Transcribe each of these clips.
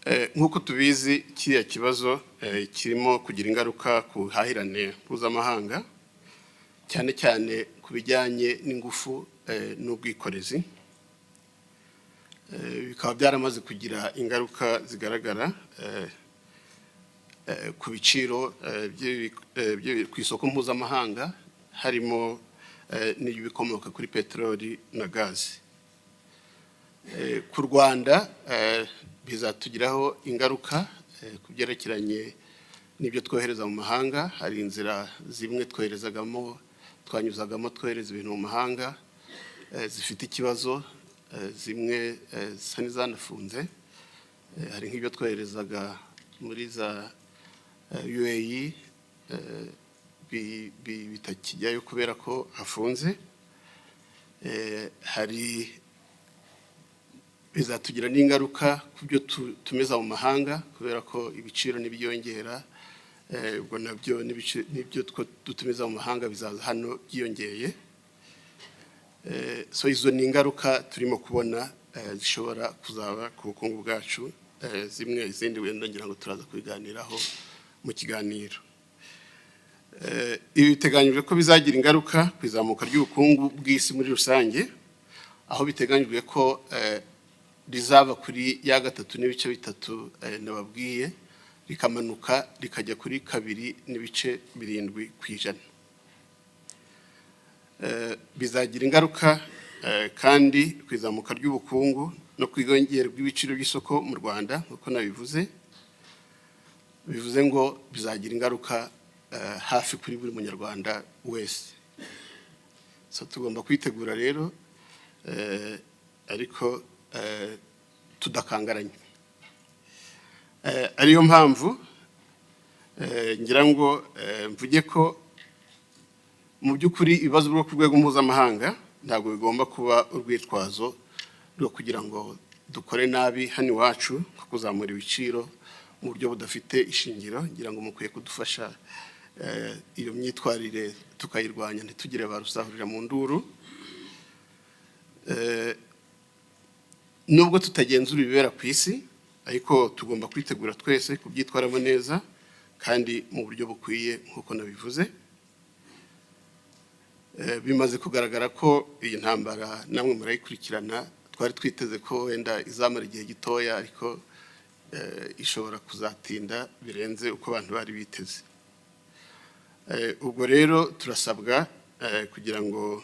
nk'uko tubizi kiriya kibazo kirimo kugira ingaruka ku buhahirane mpuzamahanga cyane cyane ku bijyanye n'ingufu n'ubwikorezi. Bikaba byaramaze kugira ingaruka zigaragara ku biciro ku isoko mpuzamahanga harimo n'ibikomoka kuri peteroli na gazi. Ku Rwanda bizatugiraho ingaruka ku byerekeranye n'ibyo twohereza mu mahanga. Hari inzira zimwe twanyuzagamo twohereza ibintu mu mahanga zifite ikibazo, zimwe zisa n'izanafunze. Hari nk'ibyo twoherezaga muri za UAE bitakijyayo kubera ko hafunze. Hari bizatugira n'ingaruka ku byo tumeza mu mahanga kubera ko ibiciro n'ibyongera, ubwo nabyo n'ibyo dutumiza mu mahanga bizaza hano byiyongeye. So izo ni ingaruka turimo kubona zishobora kuzaba ku bukungu bwacu, zimwe izindi wenda ngira ngo turaza kubiganiraho mu kiganiro. Ibi biteganyijwe ko bizagira ingaruka ku izamuka ry'ubukungu bw'isi muri rusange, aho biteganyijwe ko rizava kuri ya 3.3 nababwiye rikamanuka rikajya kuri 2.7%. Bizagira ingaruka kandi ku izamuka ry'ubukungu no kwiyongera bw'ibiciro by'isoko mu Rwanda nk'uko nabivuze. Bivuze ngo bizagira ingaruka hafi kuri buri munyarwanda wese. So tugomba kwitegura rero ariko tudakangaranye. Ariyo mpamvu ngira ngo mvuge ko mu by'ukuri ibibazo byo ku rwego mpuzamahanga ntabwo bigomba kuba urwitwazo rwo kugira ngo dukore nabi hano iwacu nko kuzamura ibiciro mu buryo budafite ishingiro. Ngira ngo mukwiye kudufasha iyo myitwarire tukayirwanya ntitugire barusahurira mu nduru. Nubwo tutagenzura ibibera ku isi, ariko tugomba kwitegura twese kubyitwaramo neza kandi mu buryo bukwiye nk'uko nabivuze. Bimaze kugaragara ko iyi ntambara namwe murayikurikirana, twari twiteze ko wenda izamara igihe gitoya ariko ishobora kuzatinda birenze uko abantu bari biteze. Ubwo rero turasabwa kugira ngo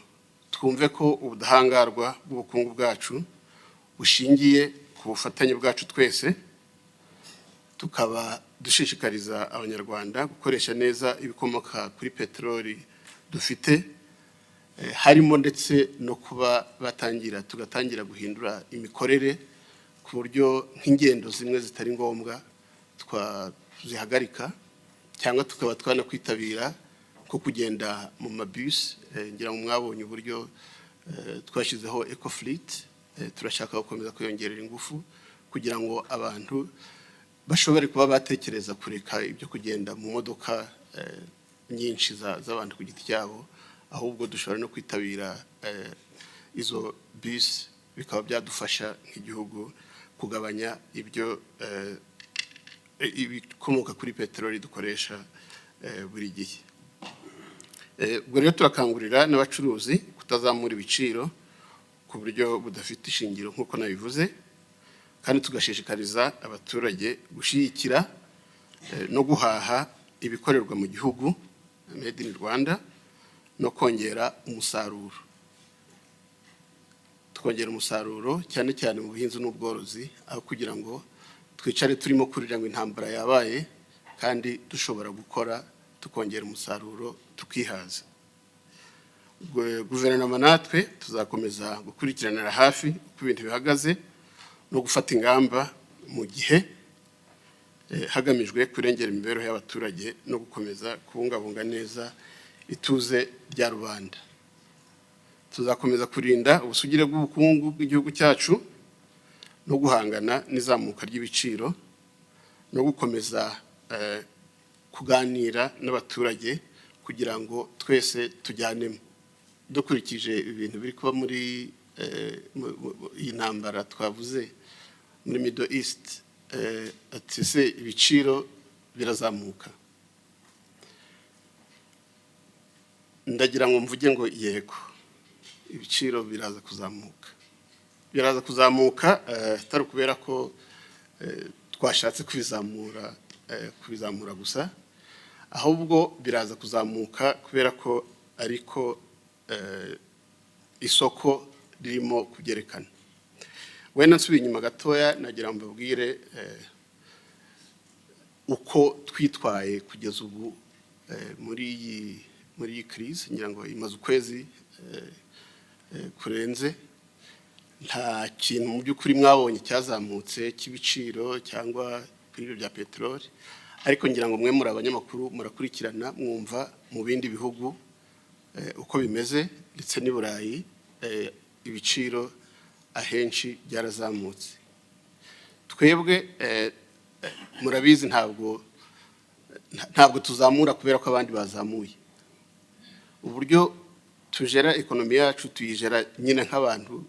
twumve ko ubudahangarwa bw'ubukungu bwacu bushingiye ku bufatanye bwacu twese, tukaba dushishikariza abanyarwanda gukoresha neza ibikomoka kuri peteroli dufite, harimo ndetse no kuba tugatangira guhindura imikorere ku buryo nk'ingendo zimwe zitari ngombwa twazihagarika cyangwa tukaba twanakwitabira ko kugenda mu mabus. Ngira ngo mwabonye uburyo twashyizeho eco fleet. Turashaka gukomeza kuyongerera ingufu kugira ngo abantu bashobore kuba batekereza kureka ibyo kugenda mu modoka nyinshi z'abantu ku giti cyabo, ahubwo dushobora no kwitabira izo bus. Bikaba byadufasha nk'igihugu kugabanya ibyo ibikomoka kuri peteroli dukoresha buri gihe. Ubwo rero turakangurira n'abacuruzi kutazamura ibiciro ku buryo budafite ishingiro nk'uko nabivuze, kandi tugashishikariza abaturage gushyigikira no guhaha ibikorerwa mu gihugu made in Rwanda no kongera umusaruro. Tukongera umusaruro cyane cyane mu buhinzi n'ubworozi, aho kugira ngo twicare turimo kurira ngo intambara yabaye, kandi dushobora gukora tukongera umusaruro tukihaza. Guverinoma natwe tuzakomeza gukurikiranira hafi uko ibintu bihagaze no gufata ingamba mu gihe hagamijwe kurengera imibereho y'abaturage no gukomeza kubungabunga neza ituze rya rubanda. Tuzakomeza kurinda ubusugire bw'ubukungu bw'igihugu cyacu no guhangana n'izamuka ry'ibiciro no gukomeza kuganira n'abaturage kugira ngo twese tujyanemo. Dukurikije ibintu biri kuba muri iyi ntambara twavuze muri Middle East, ati se ibiciro birazamuka. Ndagira ngo mvuge ngo yego, ibiciro biraza kuzamuka. Biraza kuzamuka atari kubera ko twashatse kubizamura gusa, ahubwo biraza kuzamuka kubera ko ariko isoko ririmo kubyerekana. Wenda nsubiye inyuma gatoya, nagira ngo mbabwire uko twitwaye kugeza ubu muri iyi crise. Ngira ngo imaze ukwezi kurenze, nta kintu mu by'ukuri mwabonye cyazamutse cy'ibiciro cyangwa ibiciro bya peteroli, ariko ngira ngo mwe muri abanyamakuru murakurikirana mwumva mu bindi bihugu uko bimeze, ndetse n'i Burayi ibiciro ahenshi byarazamutse. Twebwe murabizi ntabwo tuzamura kubera ko abandi bazamuye. Uburyo tujera ekonomi yacu tuyijera nyine nk'abantu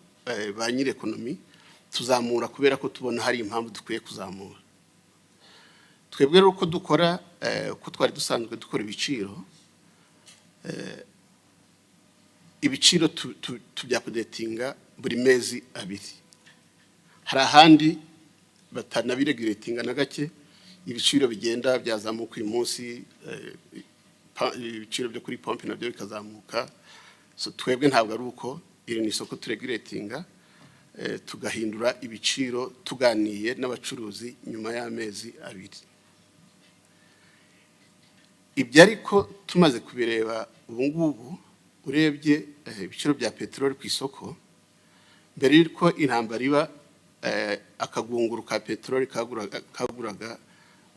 ba nyiri ekonomi, tuzamura kubera ko tubona hari impamvu dukwiye kuzamura. Twebwe rero uko dukora, uko twari dusanzwe dukora ibiciro tubyakudetinga buri mezi abiri. Hari ahandi batanabiregulatinga na gake, ibiciro bigenda byazamuka uyu munsi, ibiciro byo kuri pompe nabyo bikazamuka. So twebwe ntabwo ari uko, iri ni isoko turegulatinga, tugahindura ibiciro tuganiye n'abacuruzi nyuma y'amezi abiri. Ibyo ariko tumaze kubireba ubu ngubu, urebye ibiciro bya peteroli ku isoko, mbere y'uko intambara iba, akagunguru ka peteroli kaguraga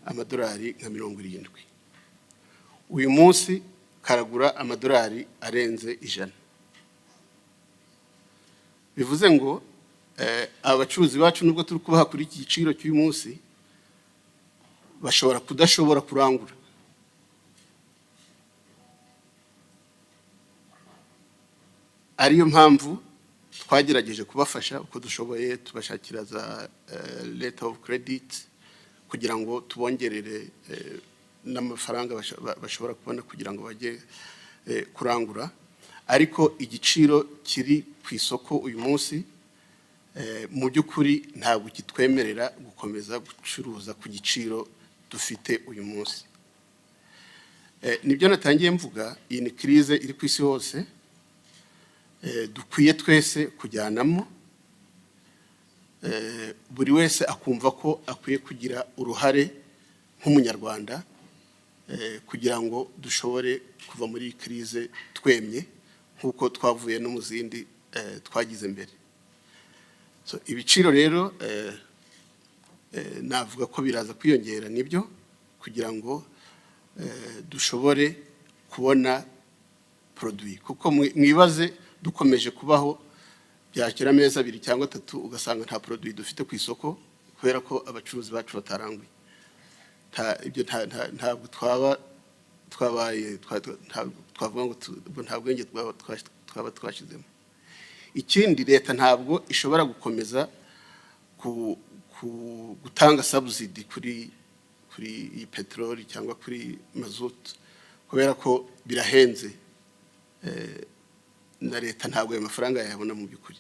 amadolari nka 70. Uyu munsi karagura amadolari arenze 100. Bivuze ngo abacuruzi bacu nubwo turi kubaha kuri iki giciro cy'uyu munsi, bashobora kudashobora kurangura. Ariyo mpamvu twagerageje kubafasha uko dushoboye, tubashakira za letter of credit kugira ngo tubongerere n'amafaranga bashobora kubona kugira ngo bajye kurangura. Ariko igiciro kiri ku isoko uyu munsi mu by'ukuri ntabwo kitwemerera gukomeza gucuruza ku giciro dufite uyu munsi. Nibyo natangiye mvuga, iyi ni crise iri ku isi hose, dukwiye twese kujyanamo, buri wese akumva ko akwiye kugira uruhare nk'umunyarwanda kugira ngo dushobore kuva muri iyi crise twemye nk'uko twavuye no mu zindi twagize mbere. So ibiciro rero navuga ko biraza kwiyongera, nibyo, kugira ngo dushobore kubona produit. Kuko mwibaze dukomeje kubaho byakira amezi 2 cyangwa 3 ugasanga nta produit dufite ku isoko kubera ko abacuruzi bacu bataranguye. Ibyo ntabwo twavuga ngo nta bwenge twaba twashizemo. Ikindi, leta ntabwo ishobora gukomeza gutanga subsidy kuri iyi peteroli cyangwa kuri mazutu kubera ko birahenze, na leta ntabwo ayo mafaranga yabona mu by'ukuri.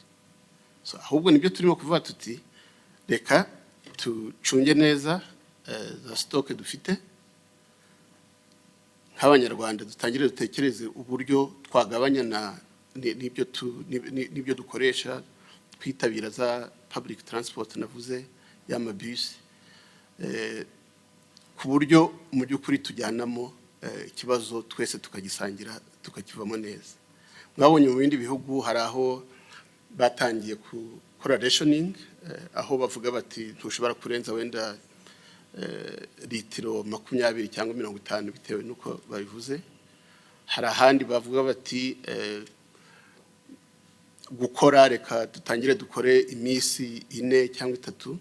So ahubwo nibyo turimo kuvuga tuti reka tucunge neza za stock dufite nk'abanyarwanda, dutangire dutekereze uburyo twagabanya n'ibyo dukoresha, twitabira za public transport navuze, y'amabus, ku buryo mu by'ukuri tujyanamo ikibazo twese tukagisangira tukakivamo neza. Mwabonye mu bindi bihugu hari aho batangiye gukora rationing, aho bavuga bati ntushobora kurenza wenda litiro 20 cyangwa 50 bitewe nuko babivuze. Hari ahandi bavuga bati gukora, reka dutangire dukore iminsi 4 cyangwa 3.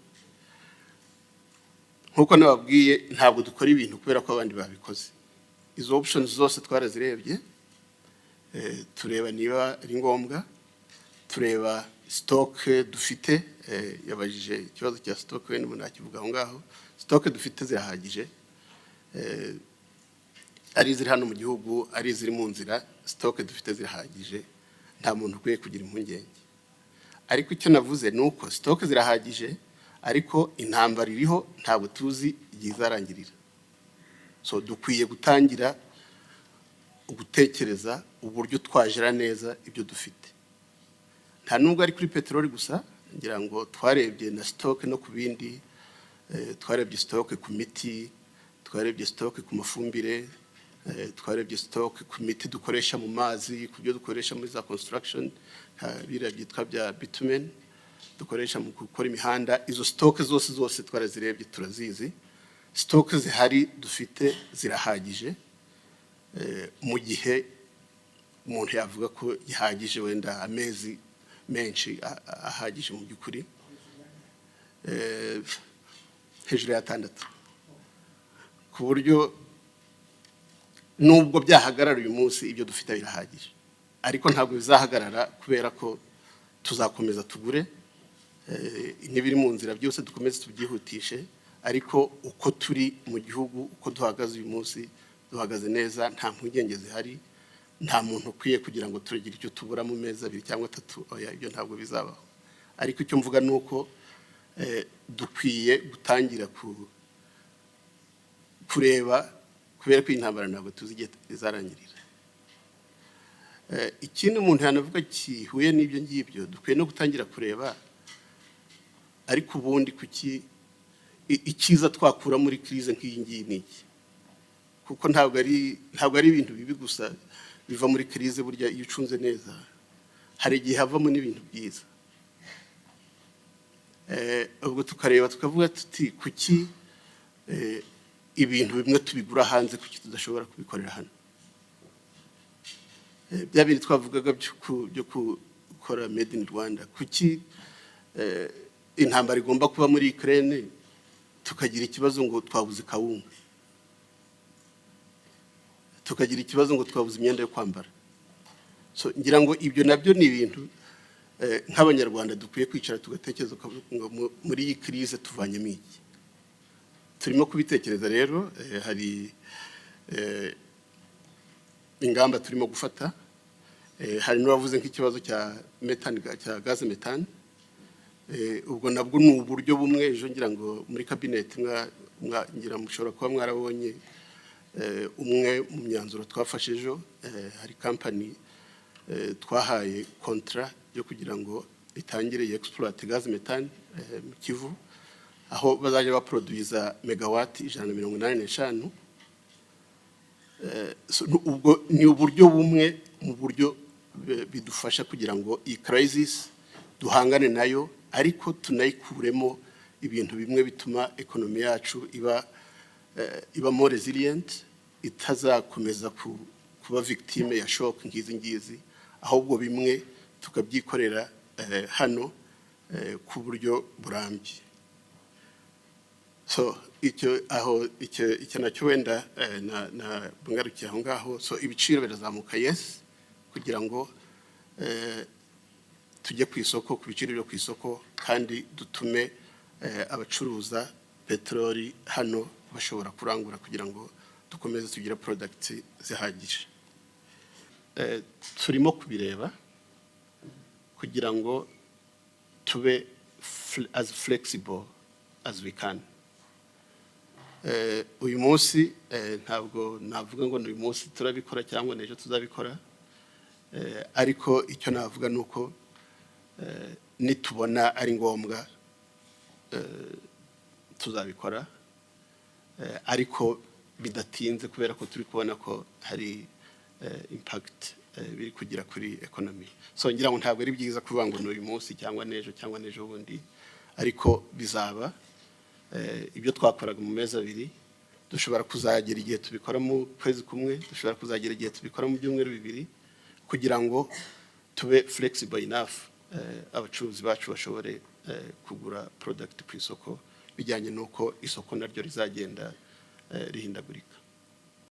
Nkuko nababwiye, ntabwo dukora ibintu kubera ko abandi babikoze. Izo options zose twarazirebye, tureba niba ari ngombwa, tureba stock dufite yabajije ikibazo cya stock wenda umuntu akivuga aho ngaho. Stock dufite zirahagije, ari ziri hano mu gihugu ari ziri mu nzira, stock dufite zirahagije, nta muntu ukwiye kugira impungenge. Ariko icyo navuze ni uko stock zirahagije, ariko intambara iriho ntabwo tuzi igihe izarangirira. So dukwiye gutangira gutekereza uburyo twajera neza ibyo dufite. Nta nubwo ari kuri peteroli gusa, ngira ngo twarebye na stock no ku bindi, twarebye stock ku miti, twarebye stock ku mafumbire, twarebye stock ku miti dukoresha mu mazi, ku byo dukoresha muri za construction, biriya byitwa bya bitumen dukoresha mu gukora imihanda. Izo stock zose twarazirebye turazizi. Stock zihari dufite zirahagije, mu gihe umuntu yavuga ko ihagije wenda amezi menshi ahagije mu by'ukuri, hejuru ya 6, ku buryo nubwo byahagarara uyu munsi ibyo dufite birahagije. Ariko ntabwo bizahagarara kubera ko tuzakomeza tugure n'ibiri mu nzira byose dukomeze tubyihutishe. Ariko uko turi mu gihugu, uko duhagaze uyu munsi, duhagaze neza, nta mpungenge zihari, nta muntu ukwiye kugira ngo turagire icyo tubura mu mezi 2 cyangwa 3. Oya, ibyo ntabwo bizabaho. Ariko icyo mvuga ni uko dukwiye gutangira kureba, kubera ko intambara ntabwo tuzi igihe izarangirira. Ikindi umuntu yanavuga kihuye n'ibyo ngibyo, dukwiye no gutangira kureba ariko ubundi kuki ikiza twakura muri crise nk'iyi ngiyi niki. Kuko ntabwo ari ibintu bibi gusa biva muri crise. Burya iyo ucunze neza hari igihe havamo n'ibintu byiza. Ubwo tukareba tukavuga tuti kuki ibintu bimwe tubigura hanze, kuki tudashobora kubikorera hano. Bya bintu twavugaga byo gukora made in Rwanda, kuki intambara igomba kuba muri Ukraine tukagira ikibazo ngo twabuze kawunga, tukagira ikibazo ngo twabuze imyenda yo kwambara. So ngira ngo ibyo nabyo ni ibintu nk'abanyarwanda dukwiye kwicara tugatekereza ngo muri iyi crise tuvanyemo iki. Turimo kubitekereza rero, hari ingamba turimo gufata. Hari n'uwavuze nk'ikibazo cya methane, cya gaz methane. Ubwo nabwo ni uburyo bumwe. Ejo ngira ngo muri cabinet ngira mushobora kuba mwarabonye umwe mu myanzuro twafashe ejo. Hari company twahaye contrat yo kugira ngo itangire exploit gaz methane mu Kivu, aho bazajya baproduiza megawatt 185. Ubwo ni uburyo bumwe mu buryo bidufasha kugira ngo iyi crisis duhangane nayo, ariko tunayikuremo ibintu bimwe bituma ekonomi yacu iba more resilient, itazakomeza kuba victime ya shock ngizi ngizi, ahubwo bimwe tukabyikorera hano ku buryo burambye. So icyo nacyo wenda na bungarukiye aho ngaho. So ibiciro birazamuka, yes, kugira ngo tujye ku isoko, ku biciro byo ku isoko, kandi dutume abacuruza peteroli hano bashobora kurangura kugira ngo dukomeze tugira product zihagije. Turimo kubireba kugira ngo tube as flexible as we can. Uyu munsi ntabwo navuga ngo uyu munsi turabikora cyangwa n'ejo tuzabikora, ariko icyo navuga nuko nitubona ari ngombwa tuzabikora, ariko bidatinze, kubera ko turi kubona ko hari impact biri kugira kuri economy. So ngira ngo ntabwo ari byiza kuvuga ngo uyu munsi cyangwa n'ejo cyangwa n'ejo bundi, ariko bizaba ibyo twakoraga mu mezi 2 dushobora kuzagera igihe tubikora mu kwezi kumwe, dushobora kuzagera igihe tubikora mu byumweru 2, kugira ngo tube flexible enough abacuruzi bacu bashobore kugura product ku isoko bijyanye nuko isoko naryo rizagenda rihindagurika.